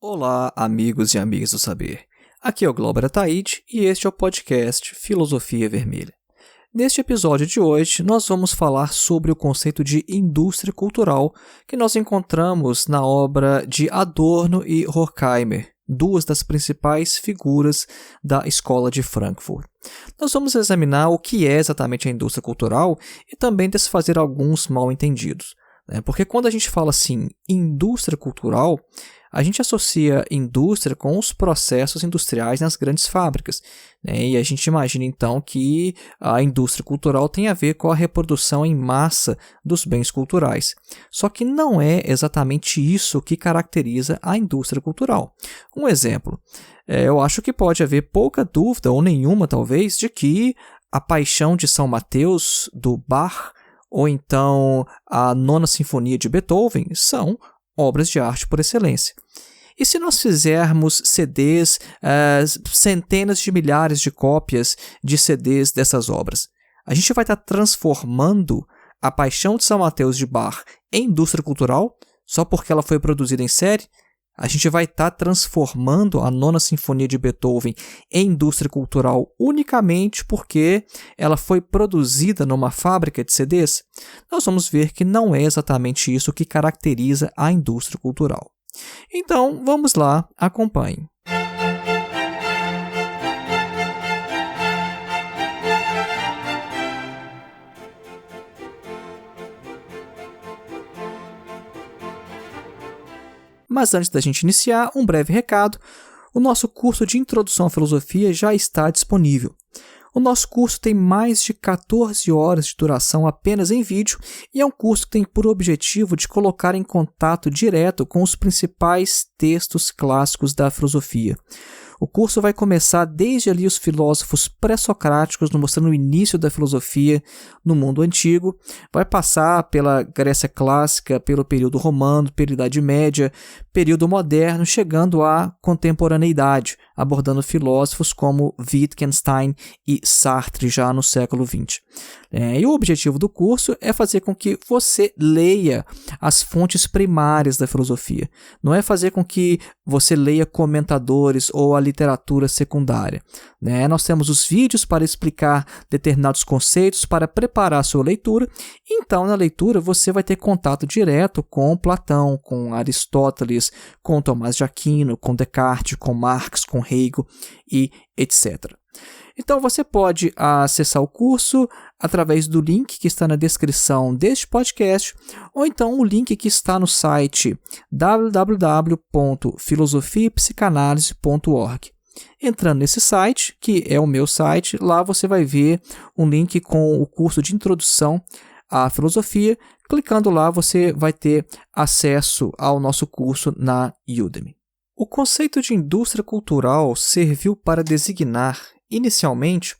Olá, amigos e amigas do saber. Aqui é o Glauber Ataíde e este é o podcast Filosofia Vermelha. Neste episódio de hoje, nós vamos falar sobre o conceito de indústria cultural que nós encontramos na obra de Adorno e Horkheimer, duas das principais figuras da Escola de Frankfurt. Nós vamos examinar o que é exatamente a indústria cultural e também desfazer alguns mal-entendidos. Porque quando a gente fala assim, indústria cultural, a gente associa indústria com os processos industriais nas grandes fábricas, e a gente imagina então que a indústria cultural tem a ver com a reprodução em massa dos bens culturais. Só que não é exatamente isso que caracteriza a indústria cultural. Um exemplo, eu acho que pode haver pouca dúvida, ou nenhuma talvez, de que a Paixão de São Mateus, do Bach, ou então a Nona Sinfonia de Beethoven, são obras de arte por excelência. E se nós fizermos CDs, centenas de milhares de cópias de CDs dessas obras, a gente vai estar transformando a Paixão de São Mateus de Bach em indústria cultural só porque ela foi produzida em série? A gente vai estar transformando a Nona Sinfonia de Beethoven em indústria cultural unicamente porque ela foi produzida numa fábrica de CDs? Nós vamos ver que não é exatamente isso que caracteriza a indústria cultural. Então, vamos lá, acompanhe. Mas antes da gente iniciar, um breve recado. O nosso curso de Introdução à Filosofia já está disponível. O nosso curso tem mais de 14 horas de duração apenas em vídeo e é um curso que tem por objetivo de colocar em contato direto com os principais textos clássicos da filosofia. O curso vai começar desde ali os filósofos pré-socráticos, mostrando o início da filosofia no mundo antigo, vai passar pela Grécia Clássica, pelo período romano, pela Idade Média, período moderno, chegando à contemporaneidade, abordando filósofos como Wittgenstein e Sartre já no século XX. E o objetivo do curso é fazer com que você leia as fontes primárias da filosofia. Não é fazer com que você leia comentadores ou a literatura secundária. Nós temos os vídeos para explicar determinados conceitos, para preparar a sua leitura. Então, na leitura, você vai ter contato direto com Platão, com Aristóteles, com Tomás de Aquino, com Descartes, com Marx, com Hegel e etc. Então, você pode acessar o curso através do link que está na descrição deste podcast, ou então o link que está no site www.filosofiapsicanalise.org. Entrando nesse site, que é o meu site, lá você vai ver um link com o curso de Introdução à Filosofia. Clicando lá, você vai ter acesso ao nosso curso na Udemy. O conceito de indústria cultural serviu para designar, inicialmente,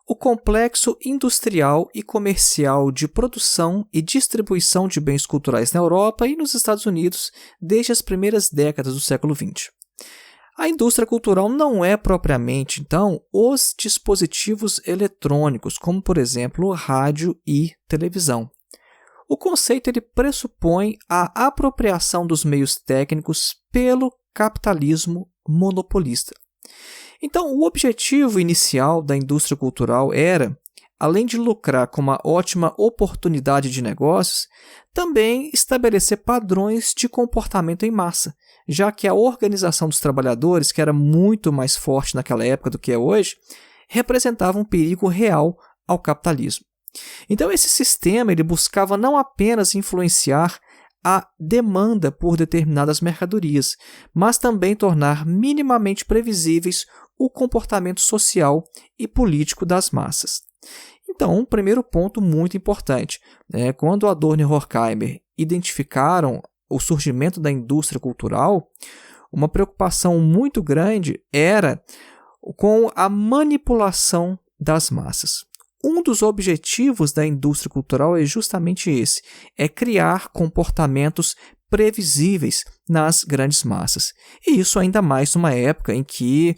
o complexo industrial e comercial de produção e distribuição de bens culturais na Europa e nos Estados Unidos desde as primeiras décadas do século XX. A indústria cultural não é propriamente, então, os dispositivos eletrônicos, como, por exemplo, rádio e televisão. O conceito ele pressupõe a apropriação dos meios técnicos pelo capitalismo monopolista. Então, o objetivo inicial da indústria cultural era, além de lucrar com uma ótima oportunidade de negócios, também estabelecer padrões de comportamento em massa, já que a organização dos trabalhadores, que era muito mais forte naquela época do que é hoje, representava um perigo real ao capitalismo. Então, esse sistema ele buscava não apenas influenciar a demanda por determinadas mercadorias, mas também tornar minimamente previsíveis o comportamento social e político das massas. Então, um primeiro ponto muito importante, quando Adorno e Horkheimer identificaram o surgimento da indústria cultural, uma preocupação muito grande era com a manipulação das massas. Um dos objetivos da indústria cultural é justamente esse, é criar comportamentos previsíveis nas grandes massas. E isso ainda mais numa época em que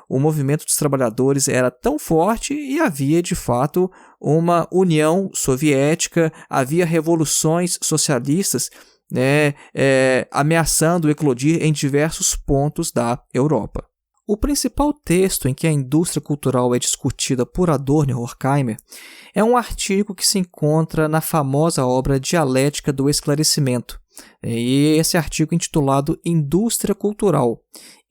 o movimento dos trabalhadores era tão forte e havia, de fato, uma União Soviética, havia revoluções socialistas né, ameaçando eclodir em diversos pontos da Europa. O principal texto em que a indústria cultural é discutida por Adorno e Horkheimer é um artigo que se encontra na famosa obra Dialética do Esclarecimento. E esse artigo é intitulado Indústria Cultural,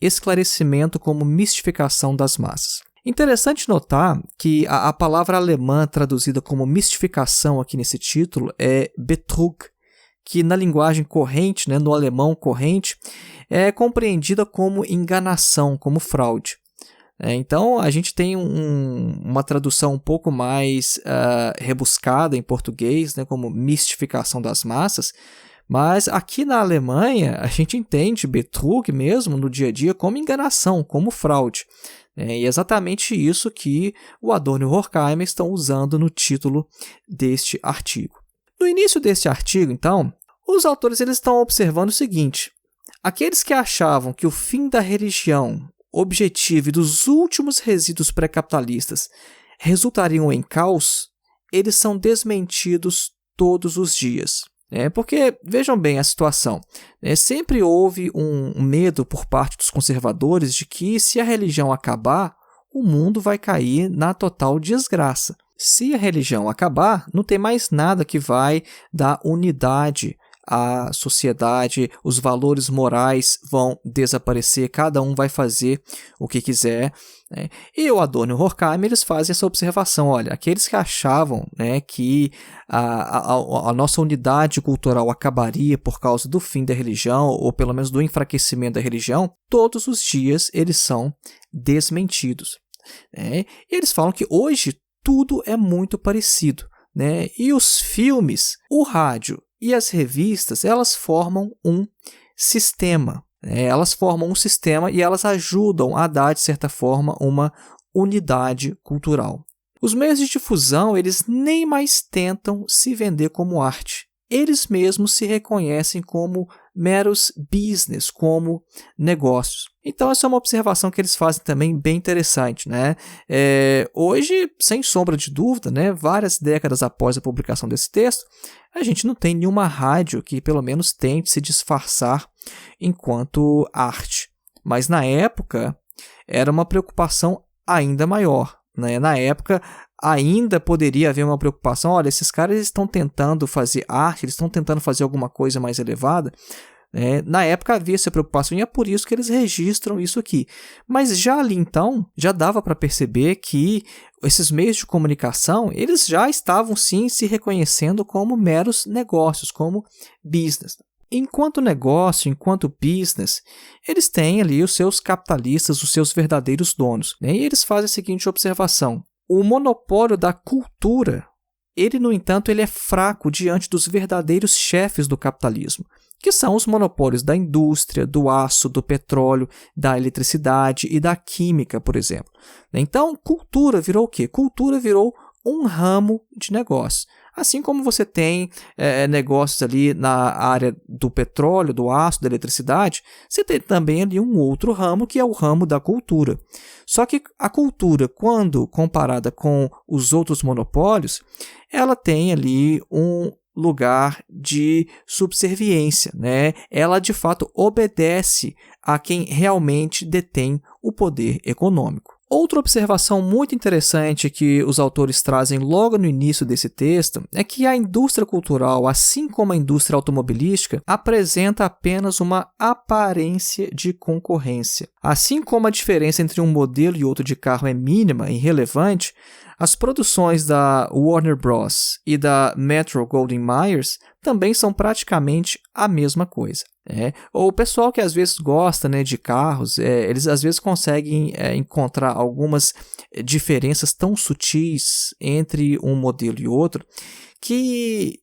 Esclarecimento como Mistificação das Massas. Interessante notar que a palavra alemã traduzida como mistificação aqui nesse título é Betrug, que na linguagem corrente, né, no alemão corrente, é compreendida como enganação, como fraude. Então, a gente tem uma tradução um pouco mais rebuscada em português, né, como mistificação das massas, mas aqui na Alemanha a gente entende Betrug mesmo no dia a dia como enganação, como fraude. E é exatamente isso que o Adorno e o Horkheimer estão usando no título deste artigo. No início deste artigo, então, os autores eles estão observando o seguinte: aqueles que achavam que o fim da religião, objetivo e dos últimos resíduos pré-capitalistas resultariam em caos, eles são desmentidos todos os dias. Porque, vejam bem a situação, sempre houve um medo por parte dos conservadores de que, se a religião acabar, o mundo vai cair na total desgraça. Se a religião acabar, não tem mais nada que vai dar unidade à sociedade, os valores morais vão desaparecer, cada um vai fazer o que quiser. E o Adorno e o Horkheimer eles fazem essa observação: olha, aqueles que achavam, que a nossa unidade cultural acabaria por causa do fim da religião, ou pelo menos do enfraquecimento da religião, todos os dias eles são desmentidos. E eles falam que hoje tudo é muito parecido, e os filmes, o rádio e as revistas, elas formam um sistema. Elas formam um sistema e elas ajudam a dar, de certa forma, uma unidade cultural. Os meios de difusão, eles nem mais tentam se vender como arte. Eles mesmos se reconhecem como meros business, como negócios. Então, essa é uma observação que eles fazem também bem interessante. Hoje, sem sombra de dúvida, várias décadas após a publicação desse texto, a gente não tem nenhuma rádio que pelo menos tente se disfarçar enquanto arte. Mas na época, era uma preocupação ainda maior. Na época, ainda poderia haver uma preocupação: olha, esses caras estão tentando fazer arte, eles estão tentando fazer alguma coisa mais elevada. Na época havia essa preocupação e é por isso que eles registram isso aqui. Mas já ali então, já dava para perceber que esses meios de comunicação, eles já estavam sim se reconhecendo como meros negócios, como business. Enquanto negócio, enquanto business, eles têm ali os seus capitalistas, os seus verdadeiros donos. E eles fazem a seguinte observação: o monopólio da cultura, ele, no entanto, ele é fraco diante dos verdadeiros chefes do capitalismo, que são os monopólios da indústria, do aço, do petróleo, da eletricidade e da química, por exemplo. Então, cultura virou o quê? Cultura virou um ramo de negócio. Assim como você tem negócios ali na área do petróleo, do aço, da eletricidade, você tem também ali um outro ramo, que é o ramo da cultura. Só que a cultura, quando comparada com os outros monopólios, ela tem ali um lugar de subserviência, Ela, de fato, obedece a quem realmente detém o poder econômico. Outra observação muito interessante que os autores trazem logo no início desse texto é que a indústria cultural, assim como a indústria automobilística, apresenta apenas uma aparência de concorrência. Assim como a diferença entre um modelo e outro de carro é mínima e irrelevante, as produções da Warner Bros. E da Metro-Goldwyn-Mayer também são praticamente a mesma coisa. O pessoal que às vezes gosta de carros, eles às vezes conseguem encontrar algumas diferenças tão sutis entre um modelo e outro que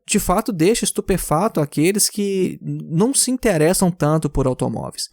de fato deixa estupefato aqueles que não se interessam tanto por automóveis.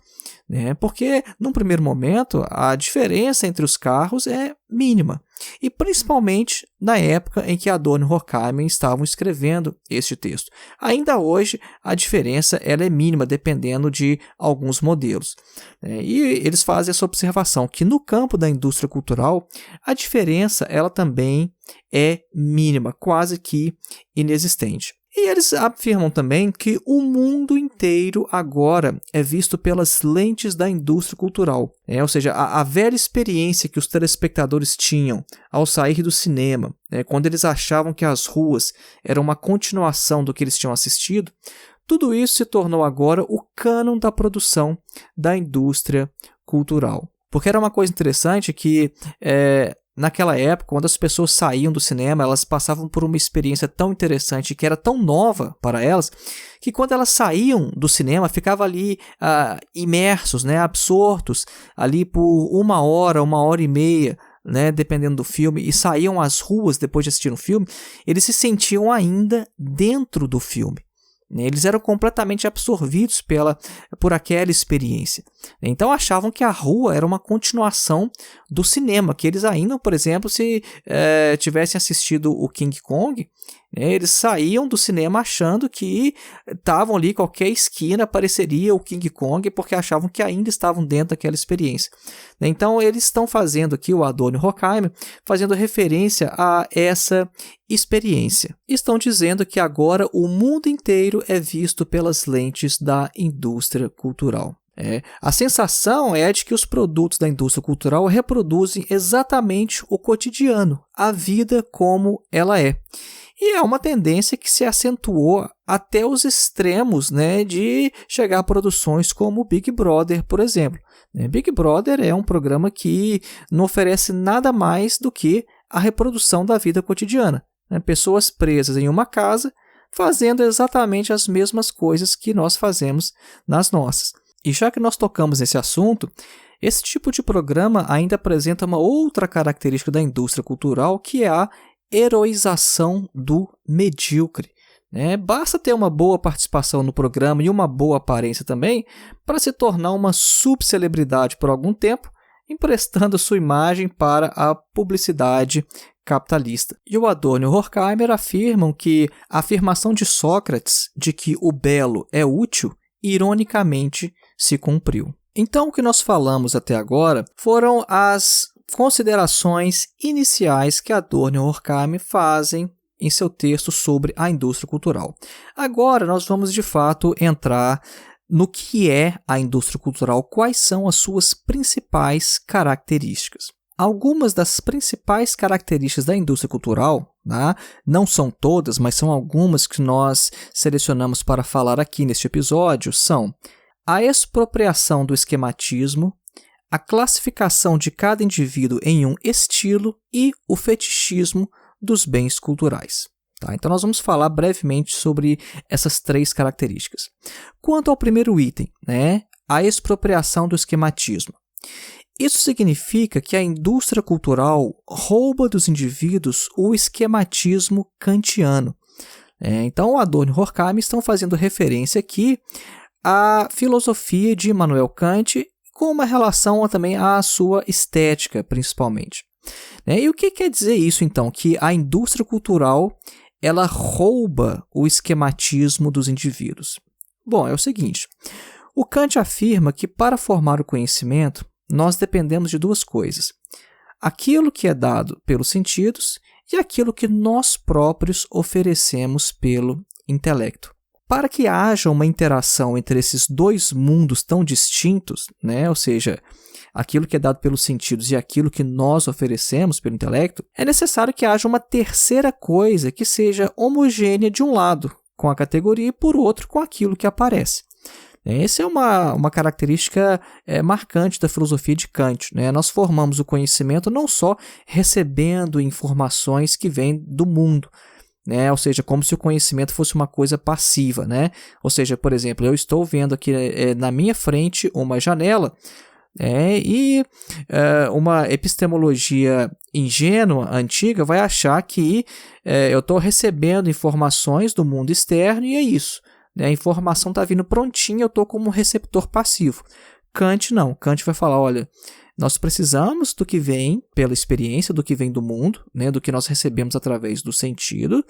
Porque, num primeiro momento, a diferença entre os carros é mínima, e principalmente na época em que Adorno e Horkheimer estavam escrevendo este texto. Ainda hoje, a diferença ela é mínima, dependendo de alguns modelos. E eles fazem essa observação, que no campo da indústria cultural, a diferença ela também é mínima, quase que inexistente. E eles afirmam também que o mundo inteiro agora é visto pelas lentes da indústria cultural. Ou seja, a velha experiência que os telespectadores tinham ao sair do cinema, quando eles achavam que as ruas eram uma continuação do que eles tinham assistido, tudo isso se tornou agora o cânon da produção da indústria cultural. Porque era uma coisa interessante que naquela época, quando as pessoas saíam do cinema, elas passavam por uma experiência tão interessante, que era tão nova para elas, que quando elas saíam do cinema, ficavam ali imersos, absortos, ali por 1 hora, 1 hora e meia, dependendo do filme, e saíam às ruas depois de assistir um filme, eles se sentiam ainda dentro do filme. Eles eram completamente absorvidos por aquela experiência. Então achavam que a rua era uma continuação do cinema, que eles ainda, por exemplo, se tivessem assistido o King Kong, eles saíam do cinema achando que estavam ali, qualquer esquina apareceria o King Kong, porque achavam que ainda estavam dentro daquela experiência. Então eles estão fazendo aqui, o Adorno e Horkheimer, fazendo referência a essa experiência. Estão dizendo que agora o mundo inteiro é visto pelas lentes da indústria cultural. A sensação é de que os produtos da indústria cultural reproduzem exatamente o cotidiano, a vida como ela é. E é uma tendência que se acentuou até os extremos, de chegar a produções como Big Brother, por exemplo. Big Brother é um programa que não oferece nada mais do que a reprodução da vida cotidiana. Pessoas presas em uma casa fazendo exatamente as mesmas coisas que nós fazemos nas nossas. E já que nós tocamos nesse assunto, esse tipo de programa ainda apresenta uma outra característica da indústria cultural, que é a heroização do medíocre. Basta ter uma boa participação no programa e uma boa aparência também para se tornar uma subcelebridade por algum tempo, emprestando sua imagem para a publicidade capitalista. E o Adorno e o Horkheimer afirmam que a afirmação de Sócrates de que o belo é útil, ironicamente, se cumpriu. Então, o que nós falamos até agora foram as considerações iniciais que Adorno e Horkheimer fazem em seu texto sobre a indústria cultural. Agora nós vamos de fato entrar no que é a indústria cultural, quais são as suas principais características. Algumas das principais características da indústria cultural, não são todas, mas são algumas que nós selecionamos para falar aqui neste episódio, são a expropriação do esquematismo, a classificação de cada indivíduo em um estilo e o fetichismo dos bens culturais. Então nós vamos falar brevemente sobre essas 3 características. Quanto ao primeiro item, a expropriação do esquematismo. Isso significa que a indústria cultural rouba dos indivíduos o esquematismo kantiano. Então, Adorno e Horkheimer estão fazendo referência aqui à filosofia de Immanuel Kant, com uma relação também à sua estética, principalmente. E o que quer dizer isso, então? Que a indústria cultural ela rouba o esquematismo dos indivíduos. Bom, é o seguinte, o Kant afirma que para formar o conhecimento, nós dependemos de 2 coisas. Aquilo que é dado pelos sentidos e aquilo que nós próprios oferecemos pelo intelecto. Para que haja uma interação entre esses 2 mundos tão distintos, ou seja, aquilo que é dado pelos sentidos e aquilo que nós oferecemos pelo intelecto, é necessário que haja uma terceira coisa que seja homogênea de um lado com a categoria e por outro com aquilo que aparece. Essa é uma característica marcante da filosofia de Kant. Nós formamos o conhecimento não só recebendo informações que vêm do mundo, ou seja, como se o conhecimento fosse uma coisa passiva. Ou seja, por exemplo, eu estou vendo aqui na minha frente uma janela, e uma epistemologia ingênua, antiga, vai achar que eu estou recebendo informações do mundo externo e é isso. A informação está vindo prontinha, eu estou como um receptor passivo. Kant não. Kant vai falar, olha, nós precisamos do que vem pela experiência, do que vem do mundo, do que nós recebemos através do sentido,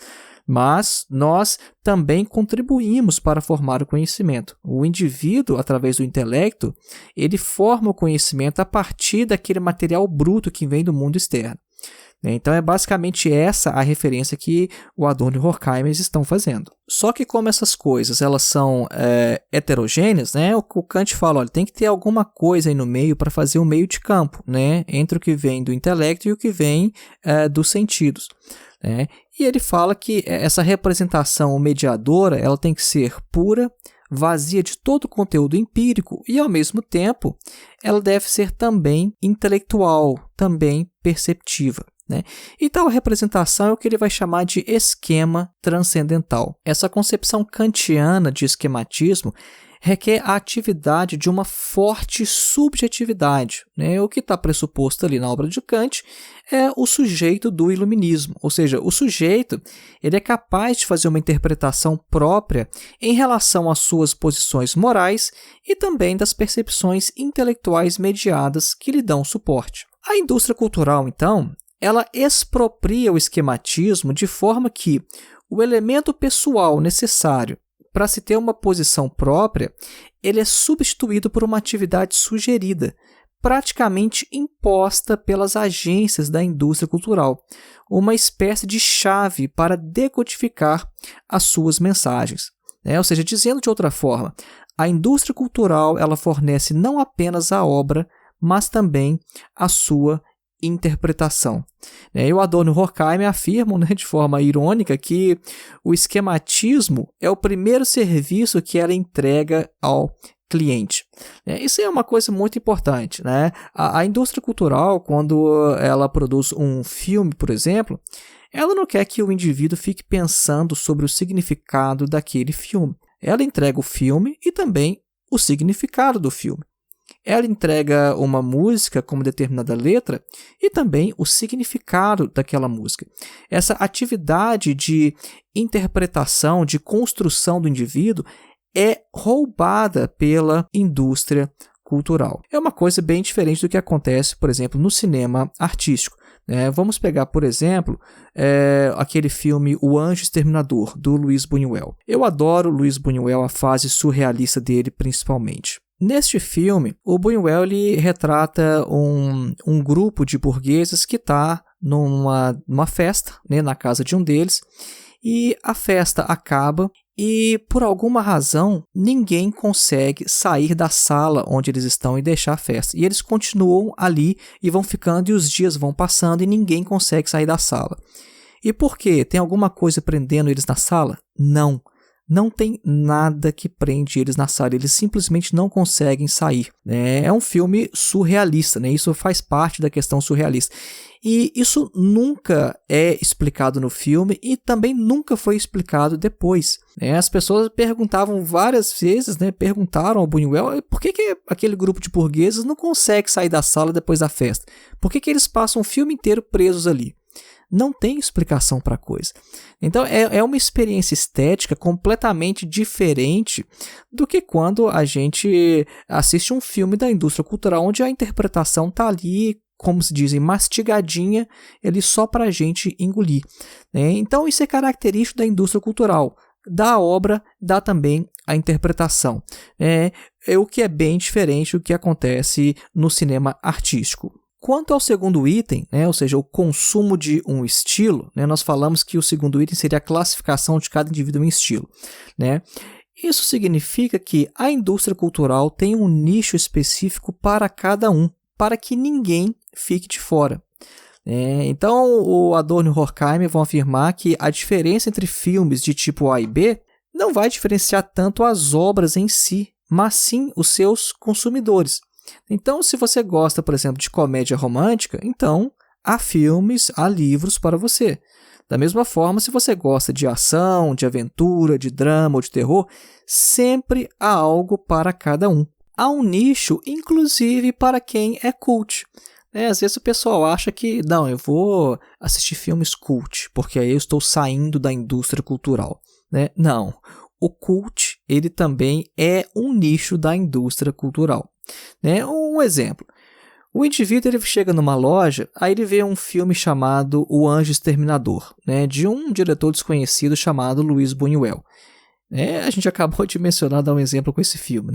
mas nós também contribuímos para formar o conhecimento. O indivíduo, através do intelecto, ele forma o conhecimento a partir daquele material bruto que vem do mundo externo. Então é basicamente essa a referência que o Adorno e o Horkheimer estão fazendo. Só que como essas coisas elas são heterogêneas, né, o Kant fala, olha, tem que ter alguma coisa aí no meio para fazer o meio de campo, né, entre o que vem do intelecto e o que vem dos sentidos. Né? E ele fala que essa representação mediadora ela tem que ser pura, vazia de todo o conteúdo empírico e, ao mesmo tempo, ela deve ser também intelectual, também perceptiva. Né? E tal representação é o que ele vai chamar de esquema transcendental. Essa concepção kantiana de esquematismo requer a atividade de uma forte subjetividade. Né? O que está pressuposto ali na obra de Kant é o sujeito do iluminismo, ou seja, o sujeito ele é capaz de fazer uma interpretação própria em relação às suas posições morais e também das percepções intelectuais mediadas que lhe dão suporte. A indústria cultural, então, ela expropria o esquematismo de forma que o elemento pessoal necessário para se ter uma posição própria, ele é substituído por uma atividade sugerida, praticamente imposta pelas agências da indústria cultural, uma espécie de chave para decodificar as suas mensagens. Ou seja, dizendo de outra forma, a indústria cultural ela fornece não apenas a obra, mas também a sua interpretação. E o Adorno e o Horkheimer afirmam, de forma irônica, que o esquematismo é o primeiro serviço que ela entrega ao cliente. Isso é uma coisa muito importante. Né? A indústria cultural, quando ela produz um filme, por exemplo, ela não quer que o indivíduo fique pensando sobre o significado daquele filme. Ela entrega o filme e também o significado do filme. Ela entrega uma música com uma determinada letra e também o significado daquela música. Essa atividade de interpretação, de construção do indivíduo é roubada pela indústria cultural. É uma coisa bem diferente do que acontece, por exemplo, no cinema artístico. Vamos pegar, por exemplo, aquele filme O Anjo Exterminador, do Luiz Buñuel. Eu adoro Luiz Buñuel, a fase surrealista dele principalmente. Neste filme, o Buñuel ele retrata um grupo de burgueses que está numa festa, na casa de um deles, e a festa acaba e, por alguma razão, ninguém consegue sair da sala onde eles estão e deixar a festa. E eles continuam ali e vão ficando, e os dias vão passando e ninguém consegue sair da sala. E por quê? Tem alguma coisa prendendo eles na sala? Não. Não tem nada que prende eles na sala, eles simplesmente não conseguem sair. É um filme surrealista, isso faz parte da questão surrealista. E isso nunca é explicado no filme e também nunca foi explicado depois. As pessoas perguntavam várias vezes, perguntaram ao Buñuel por que aquele grupo de burgueses não consegue sair da sala depois da festa? Por que eles passam o filme inteiro presos ali? Não tem explicação para a coisa. Então, é uma experiência estética completamente diferente do que quando a gente assiste um filme da indústria cultural, onde a interpretação está ali, como se dizem, mastigadinha, ele só para a gente engolir. Então, isso é característico da indústria cultural. Da obra, dá também a interpretação. É o que é bem diferente do que acontece no cinema artístico. Quanto ao segundo item, ou seja, o consumo de um estilo, nós falamos que o segundo item seria a classificação de cada indivíduo em estilo. Isso significa que a indústria cultural tem um nicho específico para cada um, para que ninguém fique de fora. Então, o Adorno e o Horkheimer vão afirmar que a diferença entre filmes de tipo A e B não vai diferenciar tanto as obras em si, mas sim os seus consumidores. Então, se você gosta, por exemplo, de comédia romântica, então há filmes, há livros para você. Da mesma forma, se você gosta de ação, de aventura, de drama ou de terror, sempre há algo para cada um. Há um nicho, inclusive, para quem é cult. Às vezes o pessoal acha que, não, eu vou assistir filmes cult, porque aí eu estou saindo da indústria cultural. Não, o cult ele também é um nicho da indústria cultural. Um exemplo, o indivíduo ele chega numa loja, aí ele vê um filme chamado O Anjo Exterminador, de um diretor desconhecido chamado Luiz Buñuel. A gente acabou de mencionar, dar um exemplo com esse filme.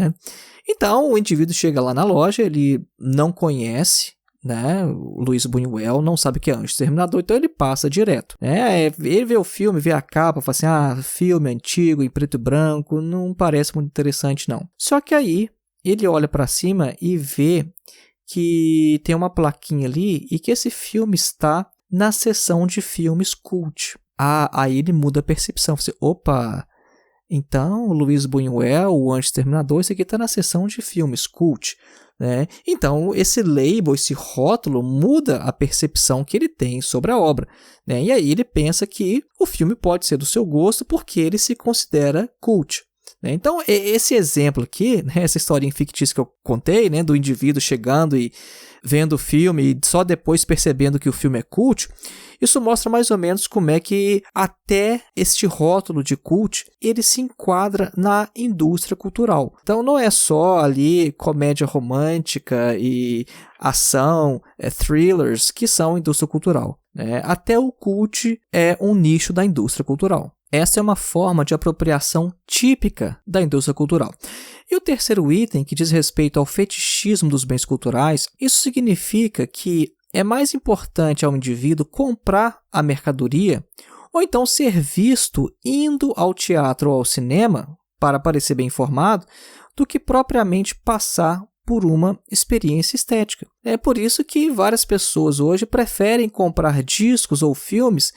Então o indivíduo chega lá na loja, ele não conhece né? O Luiz Buñuel não sabe o que é Anjo Exterminador, então ele passa direto, né? Ele vê o filme, vê a capa, fala assim, filme antigo, em preto e branco, não parece muito interessante não. Só que aí ele olha para cima e vê que tem uma plaquinha ali e que esse filme está na seção de filmes cult. Aí ele muda a percepção, você, opa, então o Luiz Buñuel, o Anjo Exterminador, isso aqui está na seção de filmes cult, né? Então esse label, esse rótulo muda a percepção que ele tem sobre a obra, né? E aí ele pensa que o filme pode ser do seu gosto porque ele se considera cult. Então, esse exemplo aqui, né, essa historinha fictícia que eu contei, né, do indivíduo chegando e vendo o filme e só depois percebendo que o filme é cult, isso mostra mais ou menos como é que até este rótulo de cult, ele se enquadra na indústria cultural. Então, não é só ali comédia romântica e ação, thrillers, que são indústria cultural, né? Até o cult é um nicho da indústria cultural. Essa é uma forma de apropriação típica da indústria cultural. E o terceiro item, que diz respeito ao fetichismo dos bens culturais, isso significa que é mais importante ao indivíduo comprar a mercadoria ou então ser visto indo ao teatro ou ao cinema, para parecer bem informado, do que propriamente passar por uma experiência estética. É por isso que várias pessoas hoje preferem comprar discos ou filmes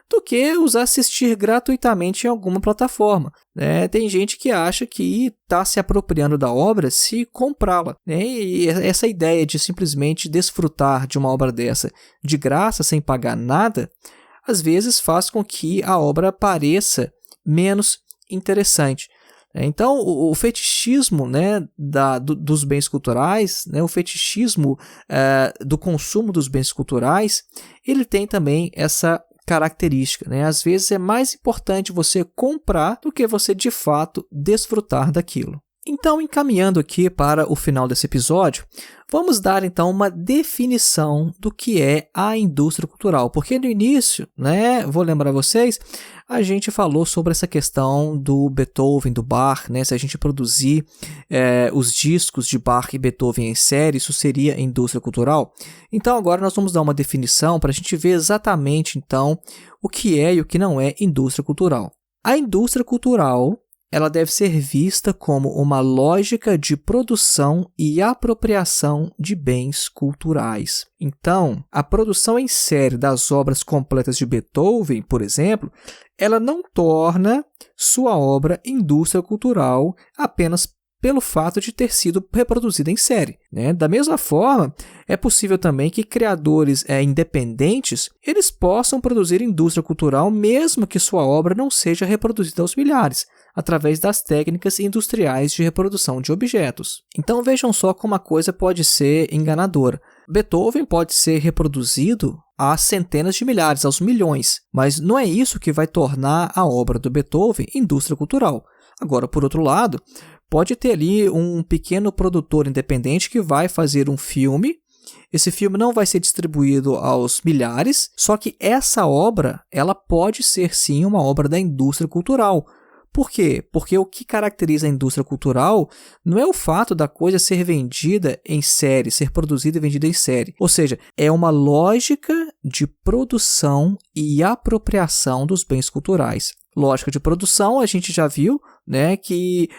do que os assistir gratuitamente em alguma plataforma, né? Tem gente que acha que está se apropriando da obra se comprá-la, né? E essa ideia de simplesmente desfrutar de uma obra dessa de graça, sem pagar nada, às vezes faz com que a obra pareça menos interessante. Então, o fetichismo, né, dos bens culturais, né, o fetichismo do consumo dos bens culturais, ele tem também essa característica, né? Às vezes é mais importante você comprar do que você de fato desfrutar daquilo. Então, encaminhando aqui para o final desse episódio, vamos dar então uma definição do que é a indústria cultural, porque no início, né, vou lembrar vocês, a gente falou sobre essa questão do Beethoven, do Bach, né, se a gente produzir os discos de Bach e Beethoven em série, isso seria indústria cultural. Então agora nós vamos dar uma definição para a gente ver exatamente então o que é e o que não é indústria cultural. A indústria cultural, ela deve ser vista como uma lógica de produção e apropriação de bens culturais. Então, a produção em série das obras completas de Beethoven, por exemplo, ela não torna sua obra indústria cultural apenas pelo fato de ter sido reproduzida em série, né? Da mesma forma, é possível também que criadores independentes eles possam produzir indústria cultural mesmo que sua obra não seja reproduzida aos milhares, através das técnicas industriais de reprodução de objetos. Então vejam só como a coisa pode ser enganadora. Beethoven pode ser reproduzido a centenas de milhares, aos milhões, mas não é isso que vai tornar a obra do Beethoven indústria cultural. Agora, por outro lado, pode ter ali um pequeno produtor independente que vai fazer um filme. Esse filme não vai ser distribuído aos milhares, só que essa obra ela pode ser sim uma obra da indústria cultural. Por quê? Porque o que caracteriza a indústria cultural não é o fato da coisa ser vendida em série, ser produzida e vendida em série. Ou seja, é uma lógica de produção e apropriação dos bens culturais. Lógica de produção, a gente já viu, né, que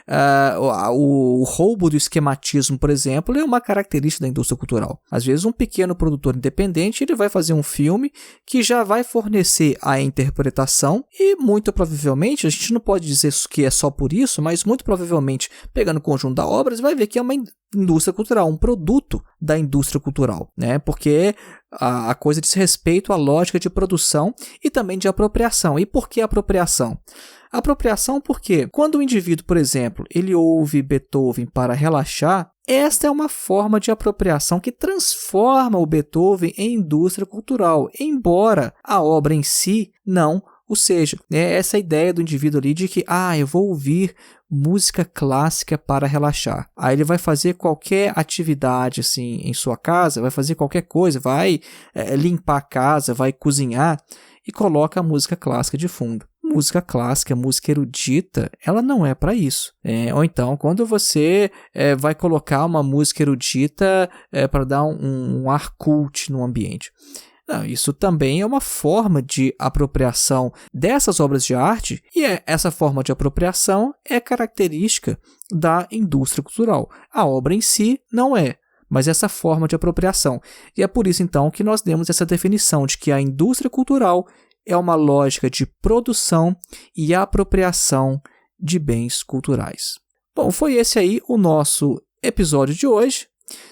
o roubo do esquematismo, por exemplo, é uma característica da indústria cultural. Às vezes, um pequeno produtor independente ele vai fazer um filme que já vai fornecer a interpretação e, muito provavelmente, a gente não pode dizer que é só por isso, mas muito provavelmente, pegando o conjunto da obra, você vai ver que é uma indústria cultural, um produto da indústria cultural, né? Porque a coisa diz respeito à lógica de produção e também de apropriação. E por que apropriação? Apropriação porque quando o indivíduo, por exemplo, ele ouve Beethoven para relaxar, esta é uma forma de apropriação que transforma o Beethoven em indústria cultural, embora a obra em si não o seja. É essa ideia do indivíduo ali de que, eu vou ouvir música clássica para relaxar. Aí ele vai fazer qualquer atividade assim em sua casa, vai fazer qualquer coisa, vai limpar a casa, vai cozinhar e coloca a música clássica de fundo. música clássica, a música erudita, ela não é para isso. Ou então, quando você vai colocar uma música erudita para dar um ar cult no ambiente. Não, isso também é uma forma de apropriação dessas obras de arte, e essa forma de apropriação é característica da indústria cultural. A obra em si não é, mas essa forma de apropriação. E é por isso, então, que nós demos essa definição de que a indústria cultural é uma lógica de produção e apropriação de bens culturais. Bom, foi esse aí o nosso episódio de hoje.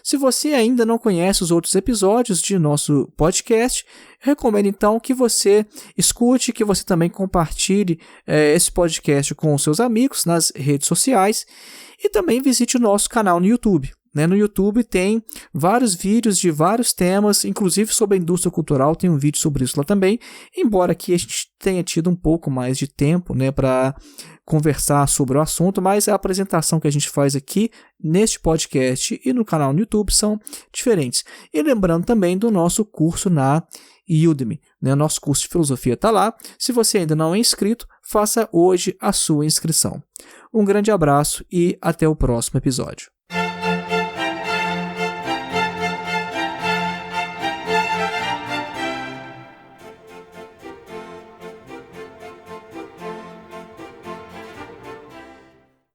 Se você ainda não conhece os outros episódios de nosso podcast, recomendo então que você escute, que você também compartilhe esse podcast com os seus amigos nas redes sociais e também visite o nosso canal no YouTube. No YouTube tem vários vídeos de vários temas, inclusive sobre a indústria cultural, tem um vídeo sobre isso lá também, embora aqui a gente tenha tido um pouco mais de tempo para conversar sobre o assunto, mas a apresentação que a gente faz aqui neste podcast e no canal no YouTube são diferentes. E lembrando também do nosso curso na Udemy, nosso curso de filosofia está lá. Se você ainda não é inscrito, faça hoje a sua inscrição. Um grande abraço e até o próximo episódio.